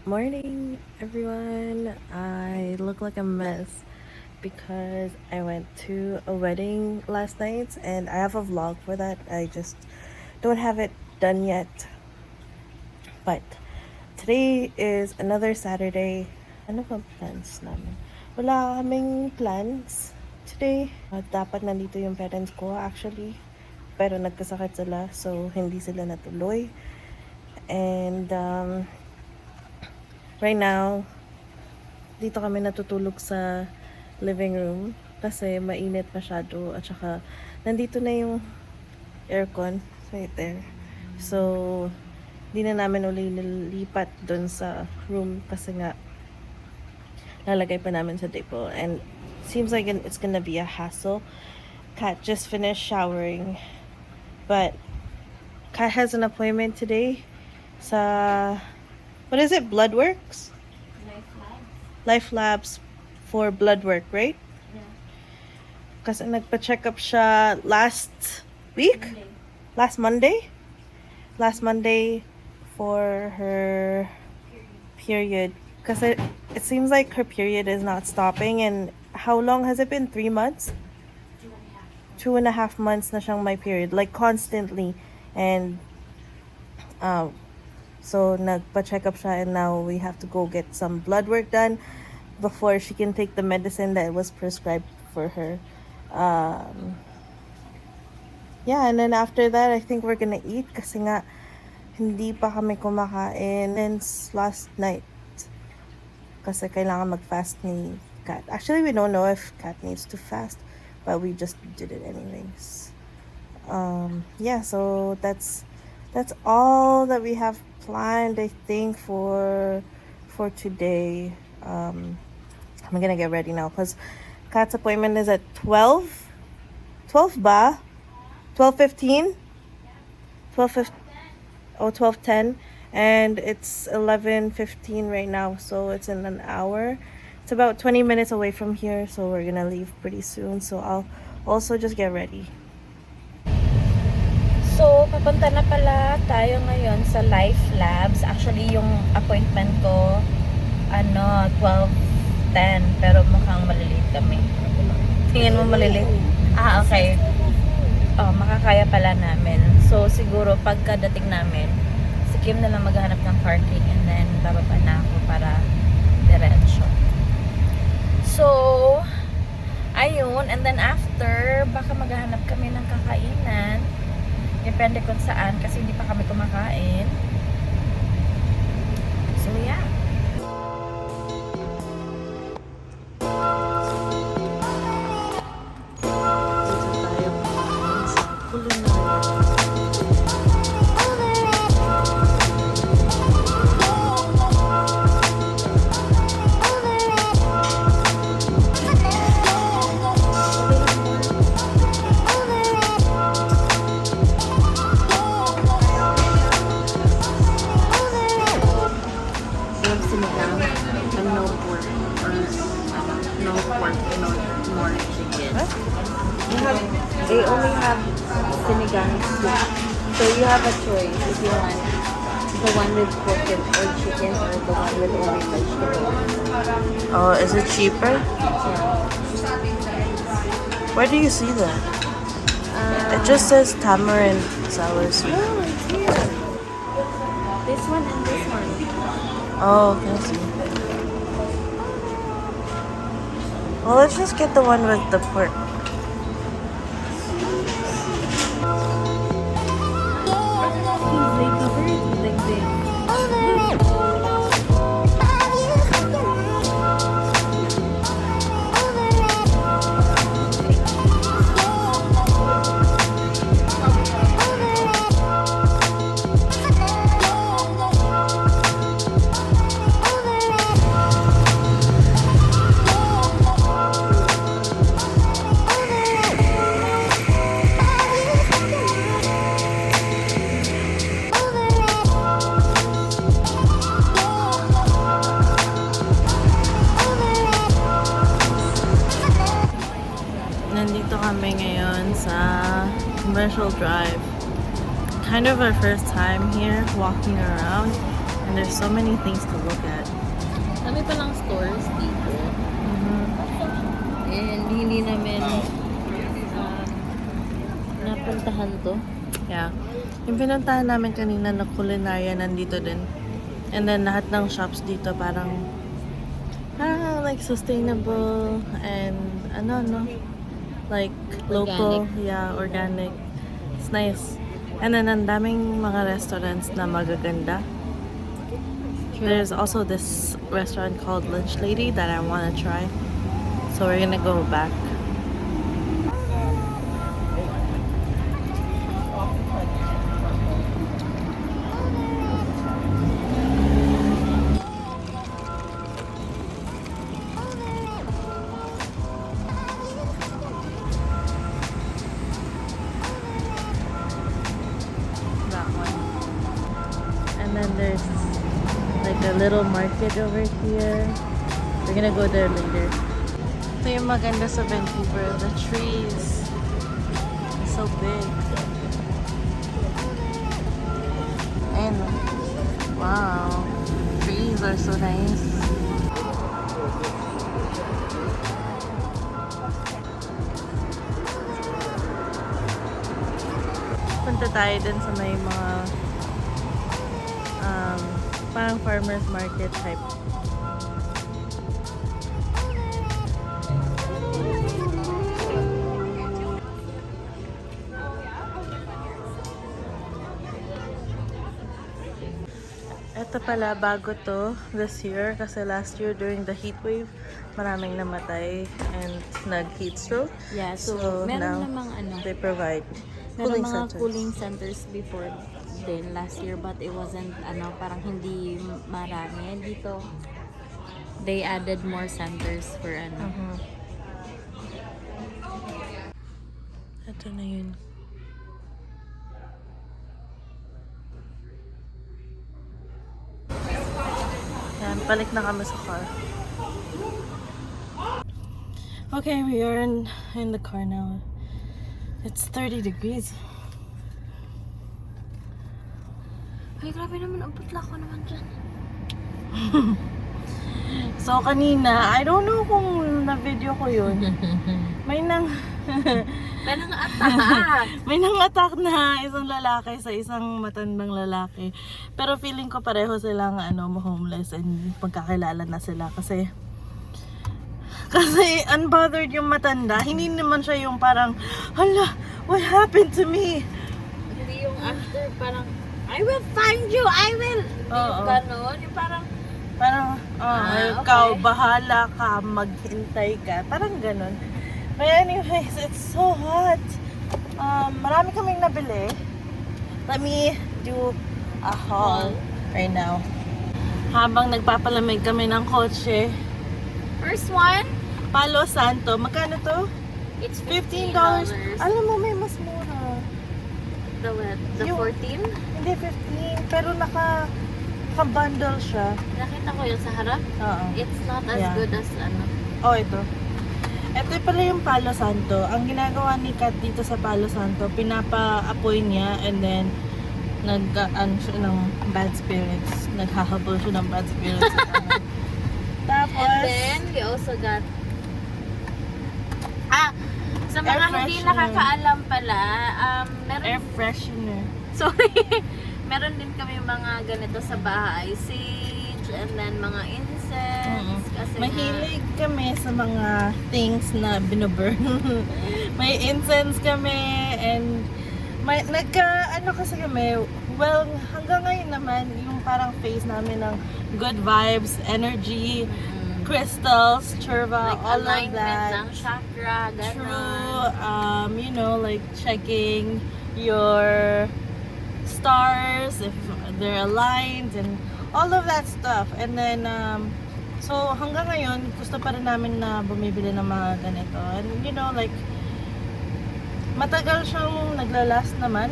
Morning, everyone. I look like a mess because I went to a wedding last night and I have a vlog for that. I just don't have it done yet. But today is another Saturday. Ano ba plans namin? Wala kaming plans today. Dapat nandito yung parents ko actually. Pero nagkasakit sila so hindi sila natuloy. And right now, dito kami natutulog sa living room kasi mainit masyado at saka nandito na yung aircon right there. So, di na namin uli nilipat dun sa room kasi nga lalagay pa namin sa depo and seems like it's gonna be a hassle. Kat just finished showering but Kat has an appointment today sa what is it? Blood works? Life labs for blood work, right? Yeah. Kasi nagpa-check up siya last week? Last Monday? Last Monday for her period. Kasi it seems like her period is not stopping and how long has it been? 3 months? 2.5 months na siyang my period. Like constantly. And so, nagpa-check up siya and now we have to go get some blood work done before she can take the medicine that was prescribed for her. Yeah, and then after that, I think we're gonna eat kasi nga hindi pa kami kumakain since last night. Kasi kailangan mag-fast ni Kat. Actually, we don't know if Kat needs to fast, but we just did it anyways. Yeah, so that's all that we have planned, I think, for today. I'm gonna get ready now because Kat's appointment is at 12 ba? 12:15? 12:10 and it's 11:15 right now, so it's in an hour. It's about 20 minutes away from here, so we're gonna leave pretty soon, so I'll also just get ready. So, papunta na pala tayo ngayon sa Life Labs. Actually, yung appointment ko, 12:10. Pero mukhang malilate kami. Tingin mo malilate? Ah, okay. Oh, makakaya pala namin. So, siguro pagkadating namin, si Kim na lang maghanap ng parking and then bababa na ako para diretso. So, ayun. And then after, baka maghanap kami ng kakainan. Depende kung saan kasi hindi pa kami kumakain. So yeah. They only have sinigang soup. So you have a choice if you want the one with pork or chicken or the one with only vegetables. Oh, is it cheaper? Yeah. Where do you see that? It just says tamarind sour soup. Oh, it's here. This one and this one. Oh, okay, I see. Well, let's just get the one with the pork. They cover it like this. Nandito kami ngayon sa Commercial Drive. kind of our first time here walking around, and there's so many things to look at. Dami palang stores dito. And hindi namin napuntahan to. Yeah. Yung pinuntahan namin kanina na kulinarya nandito din. And then lahat ng shops dito parang like sustainable and no, like local, yeah, organic. It's nice. And then ang daming mga restaurants na magaganda. There's also this restaurant called Lunch Lady that I want to try. So we're gonna go back. That one. And then there's like a little market over here. We're gonna go there later. Ito yung maganda sa Vancouver. The trees. It's so big. And wow. Trees are so nice. Punta tayo din sa may mga parang farmer's market type. Ito pala, bago to this year kasi last year during the heat wave, maraming namatay and nag-heat stroke. Yeah, so now meron namang they provide meron cooling mga centers. cooling centers before din last year, but it wasn't parang hindi marami dito. They added more centers for Ito na yun. Yan, balik na kami sa car. Okay, we are in the car now. It's 30 degrees. Ay, grabe naman, ang putla ko naman dyan. So kanina, I don't know kung na-video ko yun. May nang attack! may nang-attack na isang lalaki sa isang matandang lalaki. Pero feeling ko pareho silang homeless and pagkakilala na sila kasi unbothered yung matanda. Hindi naman siya yung parang, hala, what happened to me? Hindi yung after parang, I will find you! I will! Oo. Yung ganon, yung parang, ikaw, okay. bahala ka, maghintay ka. Parang ganon. But anyways, it's so hot. Marami kaming nabili. Let me do a haul right now. Habang nagpapalamig kami ng kotse. first one, Palo Santo. Magkano to? it's $15. $15. Alam mo, may mas mura. The Yung- 14? Hindi 15, pero naka-bundle siya. Nakita ko yun sa harap. Oo. It's not as Yeah. good as Oh, ito. Ito pala yung Palo Santo. Ang ginagawa ni Kat dito sa Palo Santo, pinapa-apoy niya and then siya ng bad spirits. Naghahabol siya ng bad spirits. Tapos, And then, we also got sa mga Air hindi freshener. nakakaalam pala, meron air freshener. sorry, meron din kami mga ganito sa bahay, sage, and then mga incense, kasi Mahilig kami sa mga things na binoburn. May incense kami and kasi kami, well, hanggang ngayon naman, yung parang phase namin ng good vibes, energy, crystals, churva, like all of alignment that. ng chakra, True, like checking your stars, if they're aligned, and all of that stuff. And then, so hanggang ngayon, gusto pa rin namin na bumibili ng mga ganito. And like, matagal siyang naglalast naman.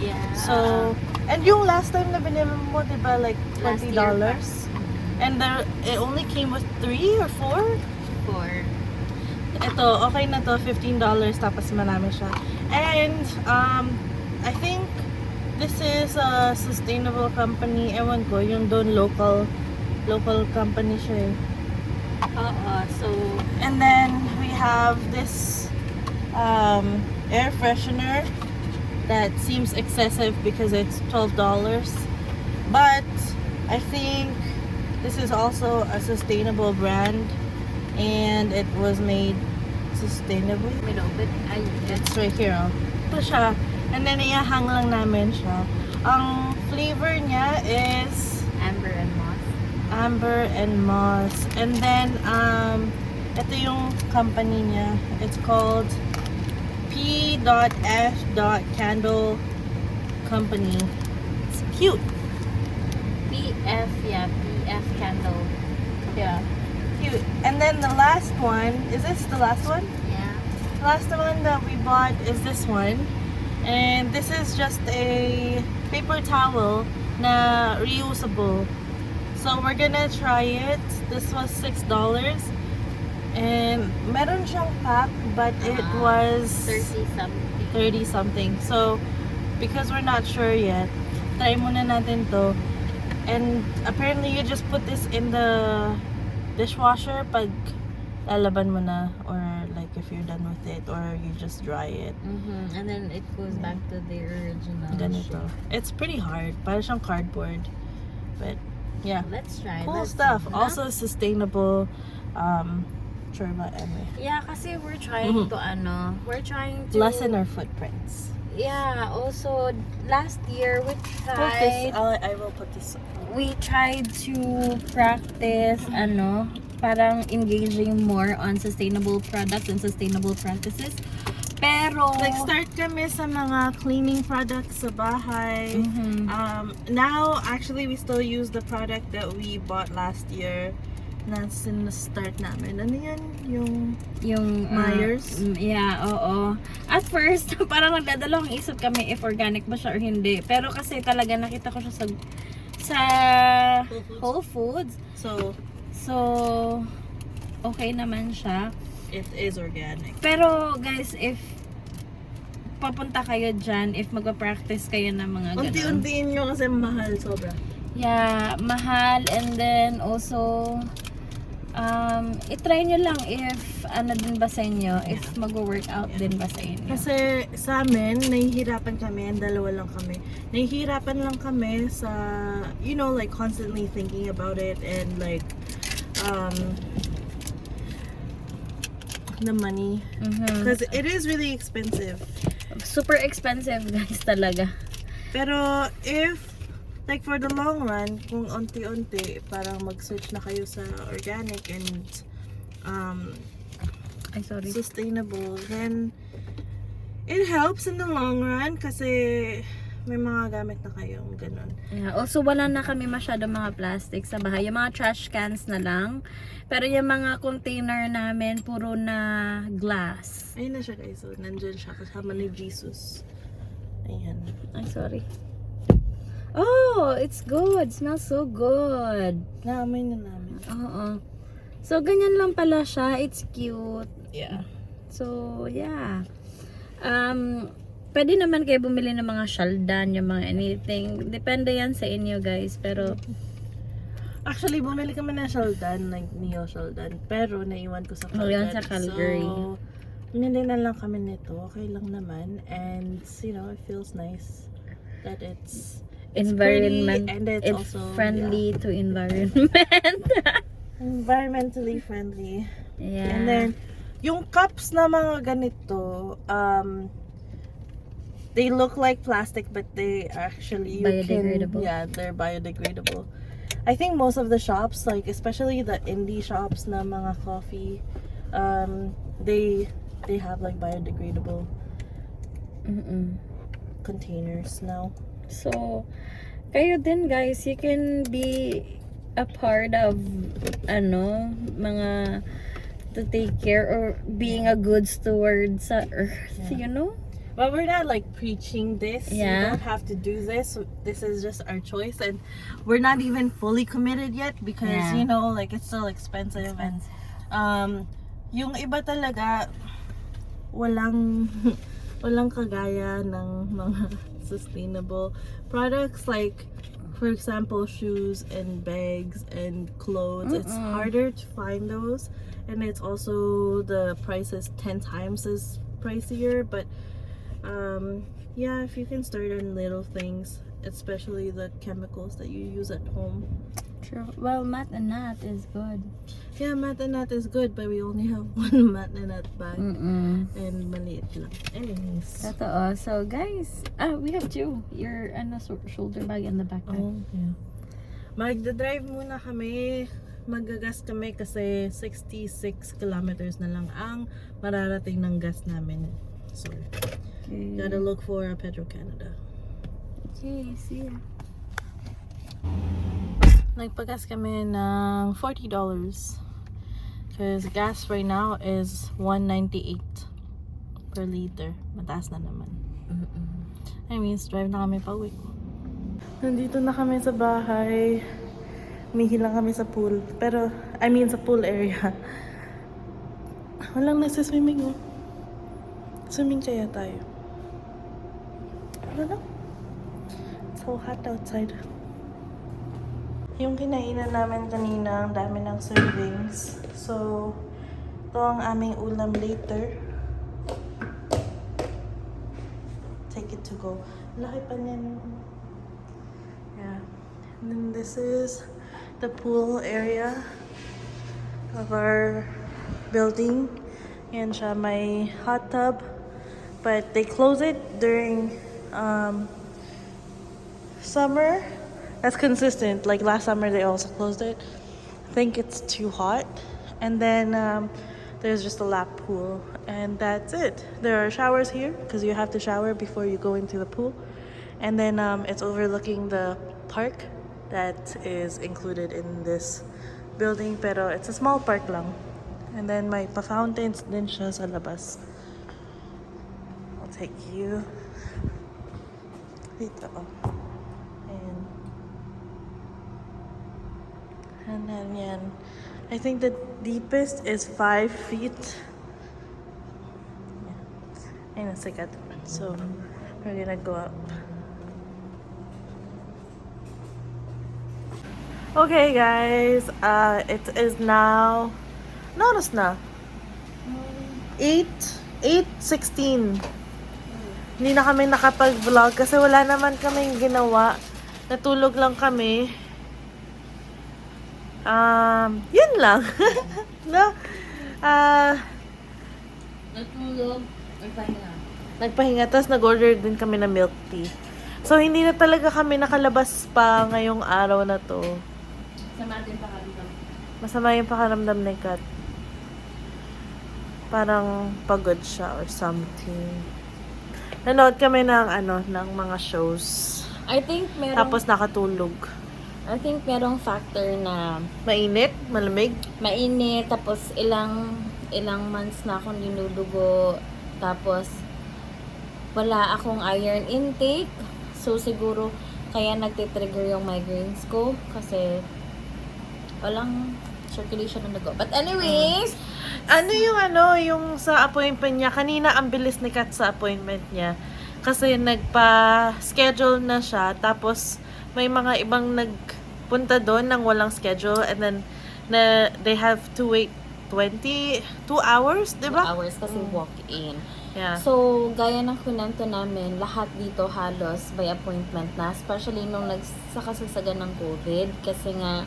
Yeah. So, and yung last time na binili mo, diba, like Last $20? year And it only came with 3 or 4? 4. Ito, okay na to, $15 tapos marami siya. And, I think This is a sustainable company. Ewan ko, yung doon local company siya eh. So, And then we have this air freshener that seems excessive because it's $12. But I think this is also a sustainable brand and it was made sustainably. may open. Ay, It's right here. Oh. Ito siya. And then iahang lang namin siya. Ang flavor niya is amber and moss. amber and moss. And then ito yung company niya. It's called P.F. Candle Company. It's cute. PF, yeah, PF candle. Yeah. Cute. And then the last one, is this the last one? Yeah. The last one that we bought is this one. And this is just a paper towel na reusable. So we're gonna try it. This was $6. And meron siyang pack, but it was 30 something. 30 something. So because we're not sure yet, try muna natin to. And apparently you just put this in the dishwasher pag lalaban mo na, or like if you're done with it, or you just dry it. And then it goes back to the original Ganito. shape. It's pretty hard. Parang siyang cardboard. But yeah. Let's try. Cool Let's stuff. see. Also sustainable. Sure ba, anyway. Yeah, kasi we're trying to we're trying to Lessen our footprints. Yeah, also last year we Put this, tried I will put this. we tried to practice parang engaging more on sustainable products and sustainable practices. Pero Start kami sa mga cleaning products sa bahay. Now, actually, we still use the product that we bought last year. That's in the start namin. Ano yan? Yung Myers? Yeah, oo. At first, parang nagdadalawang isip kami if organic ba siya or hindi. Pero kasi talaga nakita ko siya sa Whole Foods. So, okay naman siya. It is organic. Pero guys, if papunta kayo dyan, if magpa-practice kayo ng mga ganun. Unti-untiin nyo kasi mahal sobra. Yeah, mahal. And then also, itry nyo lang if din ba sa inyo, if mag-workout din ba sa inyo. Kasi sa amin, nahihirapan kami, and dalawa lang kami. Nahihirapan lang kami sa, like constantly thinking about it and like, the money. Because it is really expensive. Super expensive guys talaga. Pero if like for the long run, kung unti-unti parang mag-switch na kayo sa organic and sustainable, then it helps in the long run kasi may mga gamit na kayong ganun. Yeah, also wala na kami masyado mga plastic sa bahay. Yung mga trash cans na lang. Pero yung mga container namin puro na glass. Ayun na siya guys. So, nandyan siya kasama ni Jesus. Ayan. Ay, sorry. Oh, it's good. Smells so good. Naamoy na namin. Oo. So, ganyan lang pala siya. It's cute. Yeah. So, yeah. Pwede naman kayo bumili ng mga shaldan, yung mga anything. Depende yan sa inyo, guys. Pero, actually, bumili kami ng shaldan, like Neo shaldan. Pero, naiwan ko sa Calgary. Yan sa Calgary. So, hindi na lang kami nito. Okay lang naman. And, it feels nice that it's environment, pretty, and it's also friendly to environment. Environmentally friendly. Yeah. And then, yung cups na mga ganito, they look like plastic, but they actually Biodegradable. They're biodegradable. I think most of the shops, like especially the indie shops na mga coffee, they have like biodegradable containers now. So, kayo din guys, you can be a part of mga to take care or being a good steward sa earth, But we're not like preaching this. Yeah. You don't have to do this. This is just our choice, and we're not even fully committed yet because like it's still expensive. And yung iba talaga walang kagaya ng mga sustainable products like, for example, shoes and bags and clothes. It's harder to find those, and it's also the price is 10 times as pricier. But yeah, if you can start on little things, especially the chemicals that you use at home. True. Well, mat and nat is good. Yeah, mat and nat is good, but we only have one mat and nat bag. And maliit lang. Anyways. Totoo. So, guys, we have two. Your shoulder bag and the backpack. Oh, yeah. Magdadrive muna kami. Magagas kami kasi 66 kilometers na lang ang mararating ng gas namin. So, gotta look for a Petro Canada. Okay, see ya. Nagpagas kami ng $40 because gas right now is $1.98 per liter. Mataas na naman. I mean, drive na kami pa uwi. Nandito na kami sa bahay. Umihi lang kami sa pool. Pero, I mean sa pool area. Walang nasa-swimming oh. Swimming kaya tayo. Ano? It's so hot outside. Yung kinainan namin kanina, ang dami ng servings. So, ito ang aming ulam later. Take it to go. Laki pa niyan. Yeah. And then this is the pool area of our building. Yan siya, may hot tub. But they close it during summer. That's consistent. Like last summer, they also closed it. I think it's too hot. And then there's just a lap pool, and that's it. There are showers here because you have to shower before you go into the pool. And then it's overlooking the park that is included in this building. Pero it's a small park lang. And then may pa-fountains din siya sa labas. I'll take you dito. And then yan. I think the deepest is 5 feet. Yeah. Ayun ang sikat. So, we're gonna go up. Okay guys, it is now, notice na, 8:16. Hindi na kami nakapag-vlog kasi wala naman kaming ginawa. Natulog lang kami. Yun lang. No? Natulog. Nagpahinga. Nagpahinga. Tapos nag-order din kami ng milk tea. So, hindi na talaga kami nakalabas pa ngayong araw na to. Masama din pakaramdam. Masama yung pakaramdam ni Kat. Parang pagod siya or something. Nanood kami ng mga shows. I think merong... Tapos nakatulog. I think merong factor na Mainit? Malamig? mainit, tapos ilang months na akong dinudugo, tapos wala akong iron intake, so siguro kaya nagtitrigger yung migraines ko kasi walang circulation ng dugo. But anyways, yung sa appointment niya, kanina ang bilis ni Kat sa appointment niya kasi nagpa-schedule na siya, tapos may mga ibang nagpunta doon ng walang schedule, and then they have to wait 2 hours, di 2 ba? hours kasi walk-in. Yeah. So, gaya ng kunento namin, lahat dito halos by appointment na, especially nung nagsakasasagan ng COVID, kasi nga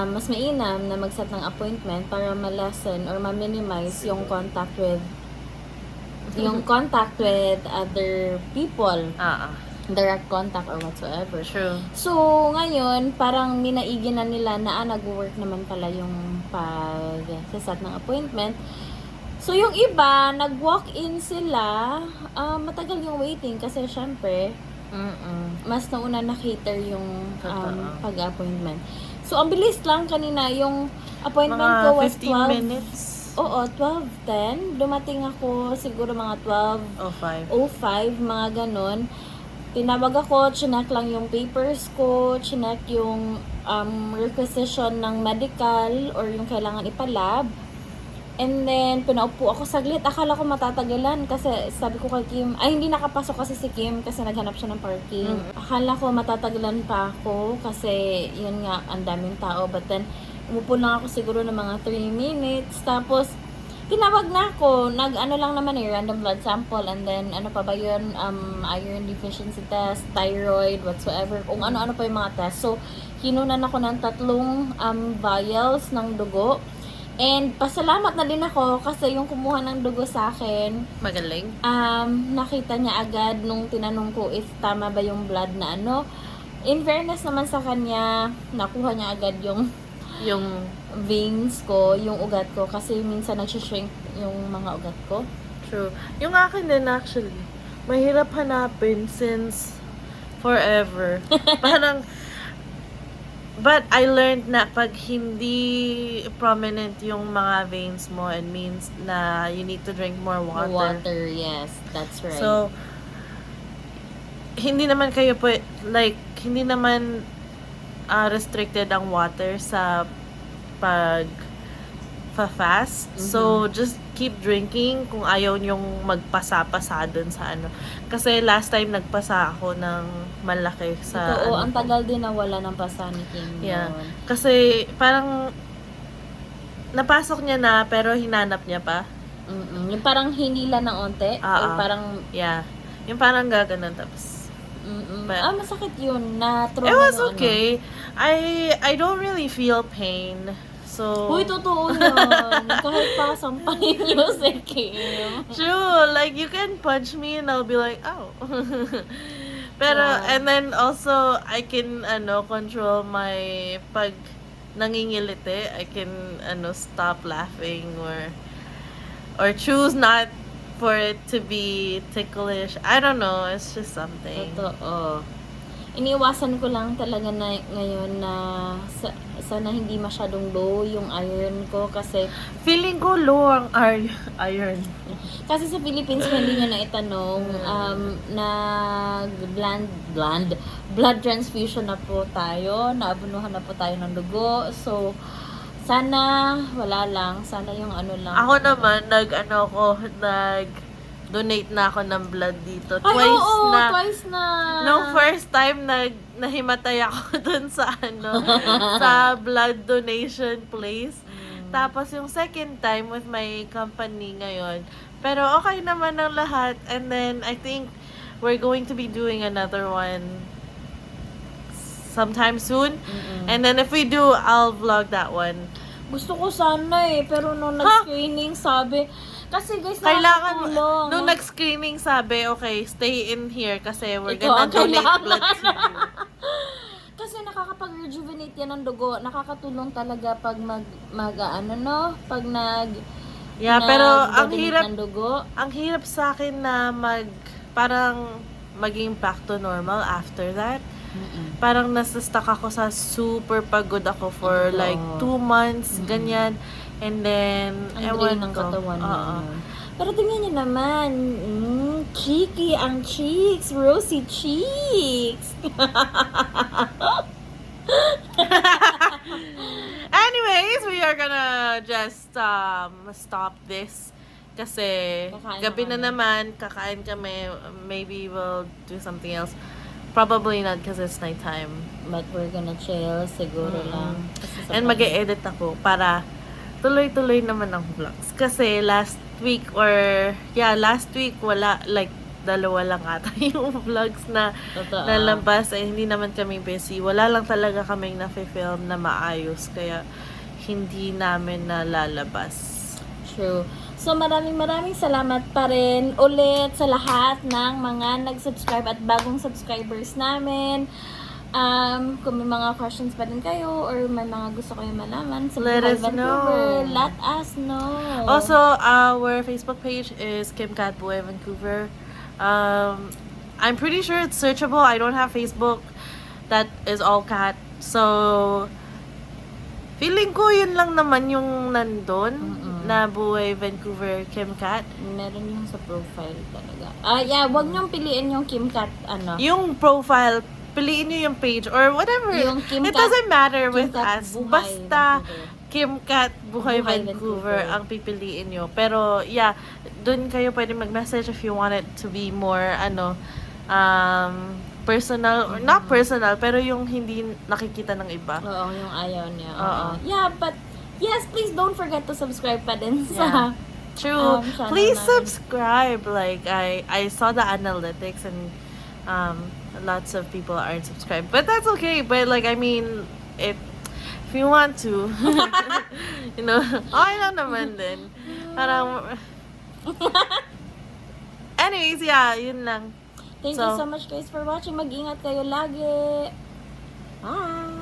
mas mainam na mag-set ng appointment para ma-lessen or ma-minimize yung contact with other people. Direct contact or whatsoever. True. So, ngayon, parang minaigi na nila na nag-work naman pala yung pag-set ng appointment. So, yung iba, nag-walk-in sila, matagal yung waiting kasi syempre, mas nauna na-cater yung pag-appointment. So, ang bilis lang kanina, yung appointment Mga ko was 15 minutes. Oo, 12:10. Dumating ako siguro mga 12:05, mga ganon. Tinawag ako, chinek lang yung papers ko, chinek yung requisition ng medical or yung kailangan ipalab. And then, pinaupo ako saglit. Akala ko matatagalan kasi sabi ko kay Kim, ay hindi nakapasok kasi si Kim kasi naghanap siya ng parking. Akala ko matatagalan pa ako kasi yun nga, ang daming tao. But then, umupo lang ako siguro ng mga 3 minutes. Tapos, tinawag na ako. Nag-ano lang naman random blood sample. And then, ano pa ba yun? Iron deficiency test, thyroid, whatsoever. Kung ano-ano pa yung mga test. So, hinunan ako ng 3 vials ng dugo. And pasalamat na din ako kasi yung kumuha ng dugo sa akin, Magaling. nakita niya agad nung tinanong ko if tama ba yung blood na ano. In fairness naman sa kanya, nakuha niya agad yung veins ko, yung ugat ko kasi minsan nag-shrink yung mga ugat ko. True. Yung akin din actually, mahirap hanapin since forever. Parang, but I learned na pag hindi prominent yung mga veins mo, it means na you need to drink more water. Water, yes, that's right. So, hindi naman kayo hindi naman restricted ang water sa pag fast. So, just keep drinking kung ayaw nyong magpasa-pasa dun sa ano. Kasi last time nagpasa ako ng malaki sa ang tagal din nawala ng pasa ni Kim. Yeah. Yun. Kasi parang napasok niya na pero hinanap niya pa. Yung parang hinila ng onte. Or parang, yeah. Yung parang gaganon tapos. But, masakit yun. Na-trauma it was yung okay. I don't really feel pain. So, Uy, totoo yun. Kahit pa sampahin nyo si Kim. true. Like, you can punch me and I'll be like, oh. Pero, and then also, I can, control my, pag nangingiliti, I can, stop laughing or choose not for it to be ticklish. I don't know. It's just something. Totoo. Iniwasan ko lang talaga na ngayon na sana hindi masyadong low yung iron ko kasi Feeling ko low ang iron. kasi sa Philippines hindi niya na itanong blood transfusion na po tayo, naabunuhan na po tayo ng dugo. So sana wala lang, sana yung ano lang. Ako naman donate na ako ng blood dito. Twice na. No, first time nahimatay ako dun sa sa blood donation place. Tapos yung second time with my company ngayon. Pero okay naman ang lahat. And then I think we're going to be doing another one sometime soon. And then if we do, I'll vlog that one. Gusto ko sana pero nung nag-screening sabi, kasi guys, Kailangan, nakakatulong. nung nag-screening sabi, okay, stay in here kasi we're Ikaw gonna ang donate kailangan. blood to you. Kasi nakakapag-rejuvenate yan ng dugo. Nakakatulong talaga pag pag Yeah, pero ang nag-donate hirap, ng dugo. ang hirap sa akin na parang maging back to normal after that. Parang nasa-stuck ako sa super pagod ako for like 2 months, ganyan. And then, Ang drain ng katawan mo. Pero tingnan niyo naman, cheeky ang cheeks, rosy cheeks. Anyways, we are gonna just stop this. Kasi Kakain gabi na na naman, kakain kami. Maybe we'll do something else. Probably not because it's nighttime. But we're gonna chill, siguro lang. Kasi sa And mag-e-edit ako para tuloy-tuloy naman ang vlogs. Kasi last week wala, like, 2 lang ata yung vlogs na Totoo. nalabas. Hindi naman kami busy. Wala lang talaga kaming na-film na maayos. Kaya hindi namin nalalabas. True. So maraming salamat pa rin ulit sa lahat ng mga nag-subscribe at bagong subscribers namin. Kung may mga questions pa din kayo or may mga gusto kayo malaman sa Let Buhay us Vancouver, know. let us know. Also, our Facebook page is Buhay Vancouver. I'm pretty sure it's searchable. I don't have Facebook that is all cat. So, feeling ko yun lang naman yung nandun na Buhay Vancouver Kimcat. Meron yung sa profile talaga. Wag niyong piliin yung Kimcat Yung profile, piliin nyo yung page or whatever. Yung Kimcat, It doesn't matter with Kimcat us. Buhay Basta Vancouver. Kim Cat Buhay, Buhay, Vancouver Vancouver ang pipiliin nyo. Pero yeah, dun kayo pwede mag-message if you want it to be more personal or not personal, pero yung hindi nakikita ng iba. Oo, yung ayaw niya. Oo. Yeah, but yes, please don't forget to subscribe pa din sa True. channel Please namin. subscribe. Like I saw the analytics and lots of people aren't subscribed, but that's okay. But like I mean, if you want to, you know, okay lang naman din. Parang anyways, yeah, yun lang. Thank you so much guys for watching. Mag-ingat kayo lagi. Bye!